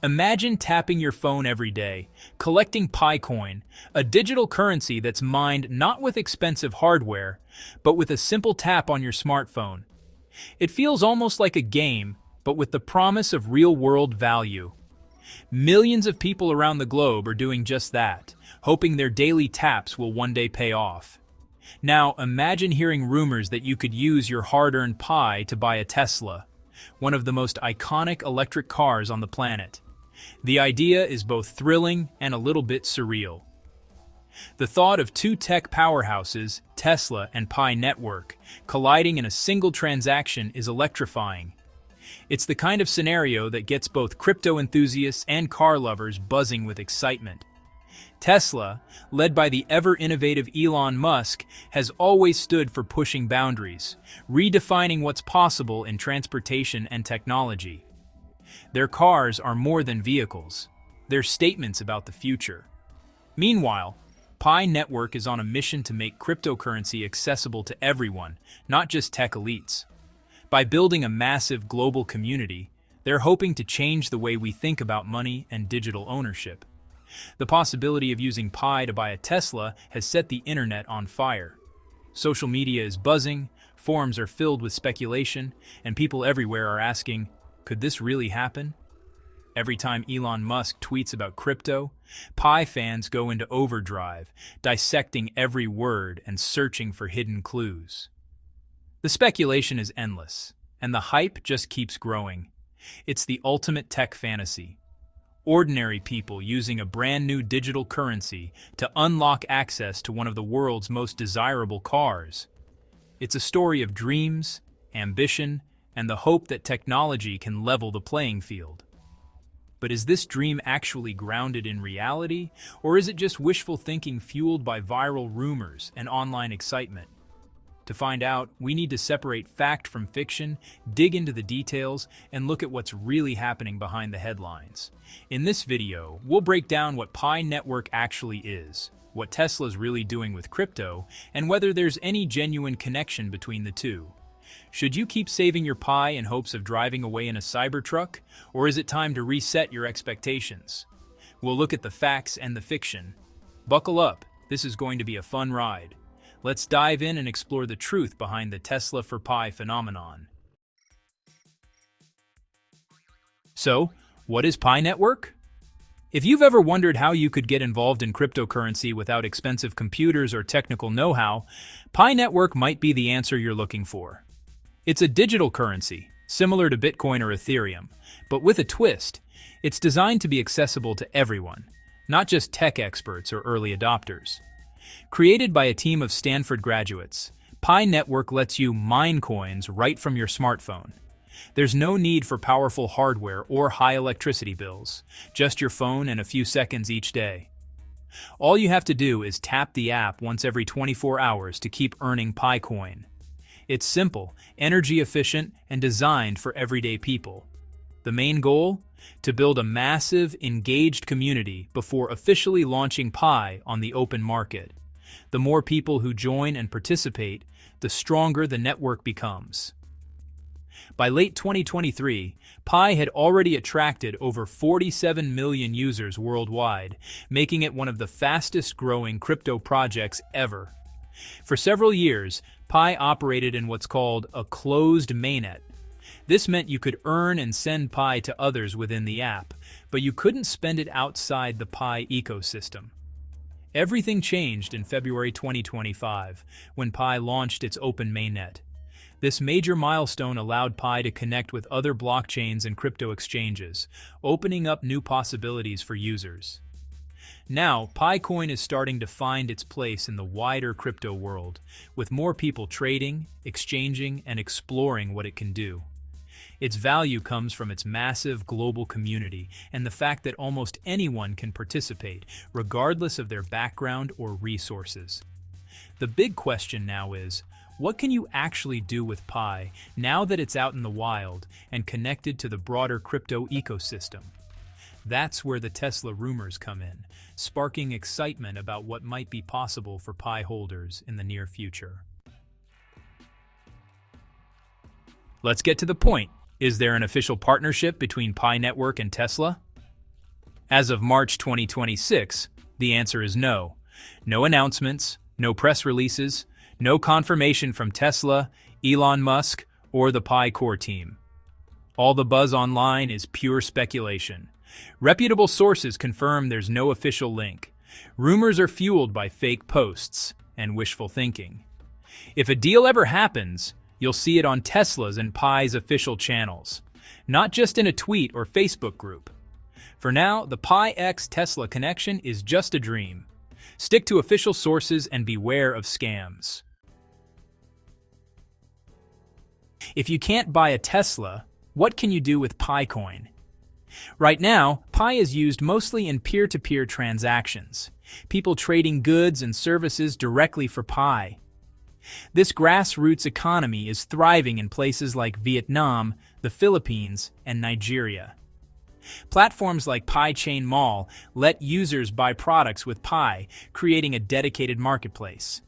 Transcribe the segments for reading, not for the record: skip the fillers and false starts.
Imagine tapping your phone every day, collecting Pi coin, a digital currency that's mined not with expensive hardware, but with a simple tap on your smartphone. It feels almost like a game, but with the promise of real-world value. Millions of people around the globe are doing just that, hoping their daily taps will one day pay off. Now, imagine hearing rumors that you could use your hard-earned Pi to buy a Tesla, one of the most iconic electric cars on the planet. The idea is both thrilling and a little bit surreal. The thought of two tech powerhouses, Tesla and Pi Network, colliding in a single transaction is electrifying. It's the kind of scenario that gets both crypto enthusiasts and car lovers buzzing with excitement. Tesla, led by the ever-innovative Elon Musk, has always stood for pushing boundaries, redefining what's possible in transportation and technology. Their cars are more than vehicles. They're statements about the future. Meanwhile, Pi Network is on a mission to make cryptocurrency accessible to everyone, not just tech elites. By building a massive global community, they're hoping to change the way we think about money and digital ownership. The possibility of using Pi to buy a Tesla has set the internet on fire. Social media is buzzing, forums are filled with speculation, and people everywhere are asking, could this really happen? Every time Elon Musk tweets about crypto, Pi fans go into overdrive, dissecting every word and searching for hidden clues. The speculation is endless, and the hype just keeps growing. It's the ultimate tech fantasy. Ordinary people using a brand new digital currency to unlock access to one of the world's most desirable cars. It's a story of dreams, ambition, and the hope that technology can level the playing field. But is this dream actually grounded in reality, or is it just wishful thinking fueled by viral rumors and online excitement? To find out, we need to separate fact from fiction, dig into the details, and look at what's really happening behind the headlines. In this video, we'll break down what Pi Network actually is, what Tesla's really doing with crypto, and whether there's any genuine connection between the two. Should you keep saving your Pi in hopes of driving away in a Cybertruck, or is it time to reset your expectations? We'll look at the facts and the fiction. Buckle up, this is going to be a fun ride. Let's dive in and explore the truth behind the Tesla for Pi phenomenon. So, what is Pi Network? If you've ever wondered how you could get involved in cryptocurrency without expensive computers or technical know-how, Pi Network might be the answer you're looking for. It's a digital currency, similar to Bitcoin or Ethereum, but with a twist. It's designed to be accessible to everyone, not just tech experts or early adopters. Created by a team of Stanford graduates, Pi Network lets you mine coins right from your smartphone. There's no need for powerful hardware or high electricity bills, just your phone and a few seconds each day. All you have to do is tap the app once every 24 hours to keep earning Pi coin. It's simple, energy efficient, and designed for everyday people. The main goal? To build a massive, engaged community before officially launching Pi on the open market. The more people who join and participate, the stronger the network becomes. By late 2023, Pi had already attracted over 47 million users worldwide, making it one of the fastest-growing crypto projects ever. For several years, Pi operated in what's called a closed mainnet. This meant you could earn and send Pi to others within the app, but you couldn't spend it outside the Pi ecosystem. Everything changed in February 2025, when Pi launched its open mainnet. This major milestone allowed Pi to connect with other blockchains and crypto exchanges, opening up new possibilities for users. Now, Pi coin is starting to find its place in the wider crypto world, with more people trading, exchanging, and exploring what it can do. Its value comes from its massive global community and the fact that almost anyone can participate, regardless of their background or resources. The big question now is, what can you actually do with Pi now that it's out in the wild and connected to the broader crypto ecosystem? That's where the Tesla rumors come in, sparking excitement about what might be possible for Pi holders in the near future. Let's get to the point. Is there an official partnership between Pi Network and Tesla? As of March 2026, the answer is no. No announcements, no press releases, no confirmation from Tesla, Elon Musk, or the Pi core team. All the buzz online is pure speculation. Reputable sources confirm there's no official link. Rumors are fueled by fake posts and wishful thinking. If a deal ever happens, you'll see it on Tesla's and Pi's official channels, not just in a tweet or Facebook group. For now, the Pi X Tesla connection is just a dream. Stick to official sources and beware of scams. If you can't buy a Tesla, what can you do with Pi coin? Right now, Pi is used mostly in peer-to-peer transactions, people trading goods and services directly for Pi. This grassroots economy is thriving in places like Vietnam, the Philippines, and Nigeria. Platforms like Pi Chain Mall let users buy products with Pi, creating a dedicated marketplace.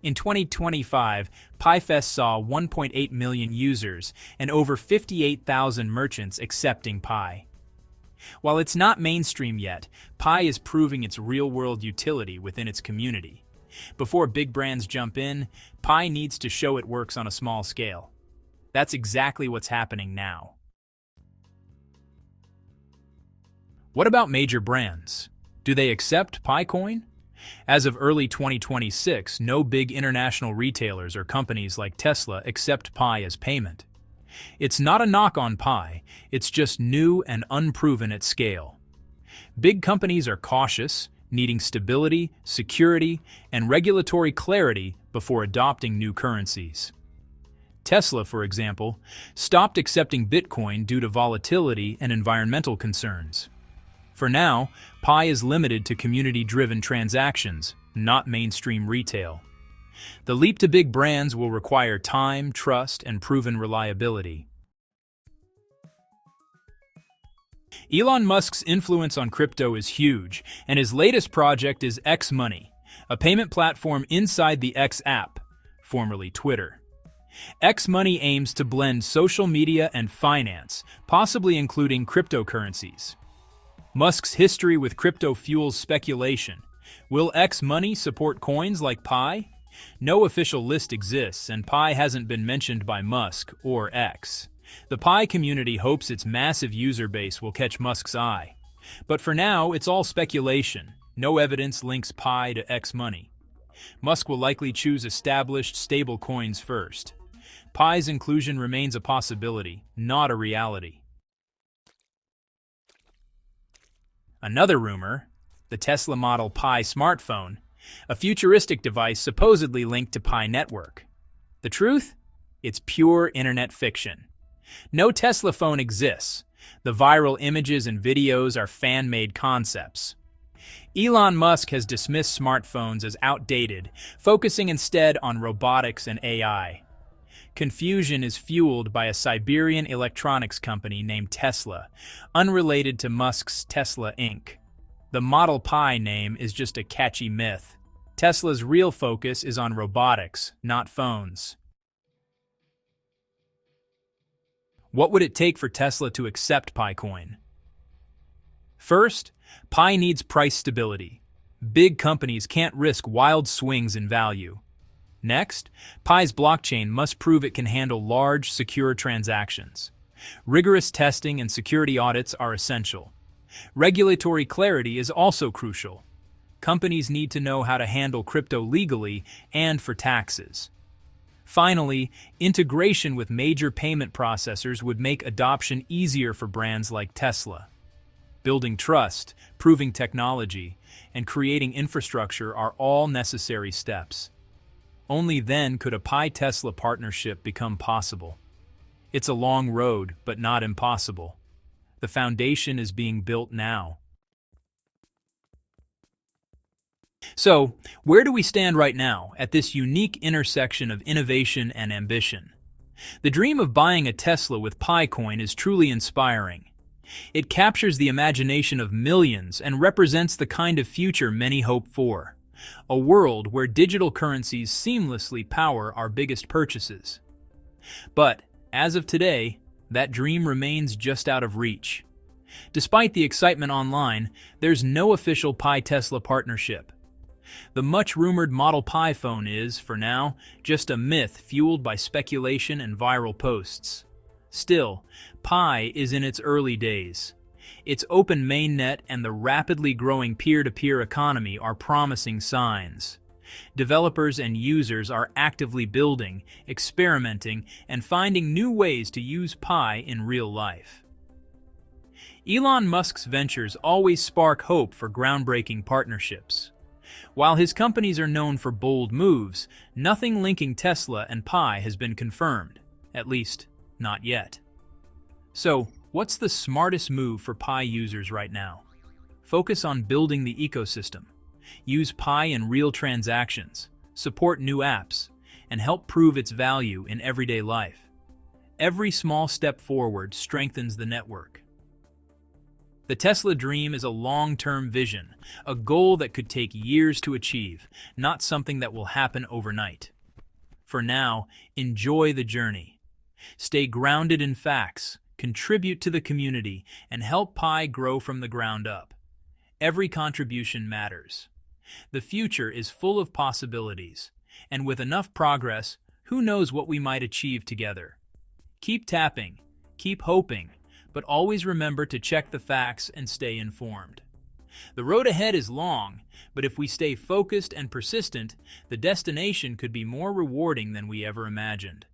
In 2025, PiFest saw 1.8 million users and over 58,000 merchants accepting Pi. While it's not mainstream yet, Pi is proving its real-world utility within its community. Before big brands jump in, Pi needs to show it works on a small scale. That's exactly what's happening now. What about major brands? Do they accept Pi coin? As of early 2026, no big international retailers or companies like Tesla accept Pi as payment. It's not a knock on Pi, it's just new and unproven at scale. Big companies are cautious, needing stability, security, and regulatory clarity before adopting new currencies. Tesla, for example, stopped accepting Bitcoin due to volatility and environmental concerns. For now, Pi is limited to community-driven transactions, not mainstream retail. The leap to big brands will require time, trust, and proven reliability. Elon Musk's influence on crypto is huge, and his latest project is X Money, a payment platform inside the X app, formerly Twitter. X Money aims to blend social media and finance, possibly including cryptocurrencies. Musk's history with crypto fuels speculation. Will X Money support coins like Pi? No official list exists, and Pi hasn't been mentioned by Musk or X. The Pi community hopes its massive user base will catch Musk's eye. But for now, it's all speculation. No evidence links Pi to X Money. Musk will likely choose established stablecoins first. Pi's inclusion remains a possibility, not a reality. Another rumor, the Tesla Model Pi smartphone, a futuristic device supposedly linked to Pi network. The truth? It's pure internet fiction. No Tesla phone exists. The viral images and videos are fan-made concepts. Elon Musk has dismissed smartphones as outdated, focusing instead on robotics and AI. Confusion is fueled by a Siberian electronics company named Tesla, unrelated to Musk's Tesla Inc. The Model Pi name is just a catchy myth. Tesla's real focus is on robotics, not phones. What would it take for Tesla to accept Pi coin? First, Pi needs price stability. Big companies can't risk wild swings in value. Next, Pi's blockchain must prove it can handle large, secure transactions. Rigorous testing and security audits are essential. Regulatory clarity is also crucial. Companies need to know how to handle crypto legally and for taxes. Finally, integration with major payment processors would make adoption easier for brands like Tesla. Building trust, proving technology, and creating infrastructure are all necessary steps. Only then could a Pi-Tesla partnership become possible. It's a long road, but not impossible. The foundation is being built now. So, where do we stand right now at this unique intersection of innovation and ambition? The dream of buying a Tesla with Pi coin is truly inspiring. It captures the imagination of millions and represents the kind of future many hope for. A world where digital currencies seamlessly power our biggest purchases. But, as of today, that dream remains just out of reach. Despite the excitement online, there's no official Pi-Tesla partnership. The much-rumored Model Pi phone is, for now, just a myth fueled by speculation and viral posts. Still, Pi is in its early days. Its open mainnet and the rapidly growing peer-to-peer economy are promising signs. Developers and users are actively building, experimenting, and finding new ways to use Pi in real life. Elon Musk's ventures always spark hope for groundbreaking partnerships. While his companies are known for bold moves, nothing linking Tesla and Pi has been confirmed, at least, not yet. So, what's the smartest move for Pi users right now? Focus on building the ecosystem. Use Pi in real transactions, support new apps, and help prove its value in everyday life. Every small step forward strengthens the network. The Tesla dream is a long-term vision, a goal that could take years to achieve, not something that will happen overnight. For now, enjoy the journey. Stay grounded in facts, contribute to the community, and help Pi grow from the ground up. Every contribution matters. The future is full of possibilities, and with enough progress, who knows what we might achieve together. Keep tapping, keep hoping, but always remember to check the facts and stay informed. The road ahead is long, but if we stay focused and persistent, the destination could be more rewarding than we ever imagined.